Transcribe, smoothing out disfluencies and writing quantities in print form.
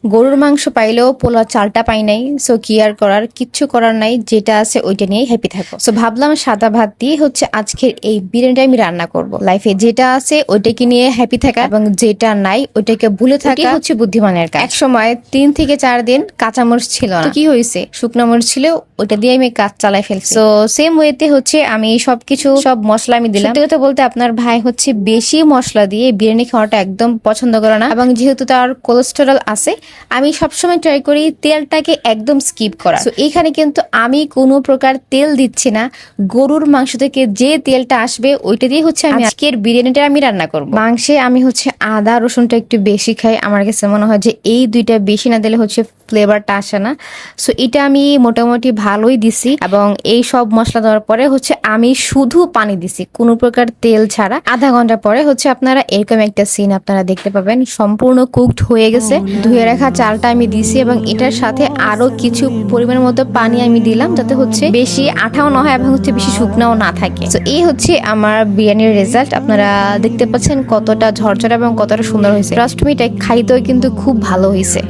গরুর মাংস পাইলেও পোলা চালটা পাই নাই, সো কি আর করার, কিচ্ছু করার নাই, যেটা আছে ওইটা নিয়েই হ্যাপি থাকো। সো ভাবলাম সাদা ভাত দিয়ে হচ্ছে আজকের এই বিরিয়ানিটা আমি রান্না করব। লাইফে যেটা আছে ওইটাকে নিয়ে হ্যাপি থাকা এবং যেটা নাই ওইটাকে ভুলে থাকা হচ্ছে বুদ্ধিমানের কাজ। এক সময় 3 থেকে 4 দিন কাঁচামরিচ ছিল না, তো কি হয়েছে, শুকনো মরিচ ছিল, ওইটা দিয়ে আমি কাজ চালাই ফেলছি। তো সেম ওয়েতে হচ্ছে আমি সব মশলা আমি দিলাম। সত্যি কথা বলতে আপনার ভাই হচ্ছে বেশি মশলা দিয়ে বিরিয়ানি খাওয়াটা একদম পছন্দ করে না, এবং যেহেতু তার কোলেস্টেরল আছে আমি সবসময় ট্রাই করি তেলটাকে একদম স্কিপ করা। তো এখানে কিন্তু আমি কোনো প্রকার তেল দিচ্ছি না, গরুর মাংস থেকে যে তেলটা আসবে ওইটা দিয়ে হচ্ছে আমি আজকের বিরিয়ানিটা আমি রান্না করব। মাংসে আমি হচ্ছে আদা রসুনটা একটু বেশি খাই, আমার কাছে মনে হয় যে এই দুইটা বেশি না দিলে হচ্ছে ফ্লেভারটা আসে না। সো এটা আমি মোটামুটি ভালোই দিছি, এবং এই সব মশলা দেওয়ার পরে হচ্ছে আমি শুধু পানি দিছি, কোনো প্রকার তেল ছাড়া। আধা ঘন্টা পরে হচ্ছে আপনারা এরকম একটা সিন আপনারা দেখতে পাবেন, সম্পূর্ণ কুকড হয়ে গেছে। ধুয়ে রাখা চালটা আমি দিছি এবং এটার সাথে আরো কিছু পরিমাণ মতো পানি আমি দিলাম, যাতে হচ্ছে বেশি আঠাও না হয় এবং হচ্ছে বেশি শুকনাও না থাকে। তো এই হচ্ছে আমার বিরিয়ানির রেজাল্ট। আপনারা দেখতে পাচ্ছেন কতটা ঝরঝরা এবং কতটা সুন্দর হয়েছে। ট্রাস্ট মি, এটা খাইতেও কিন্তু খুব ভালো হয়েছে।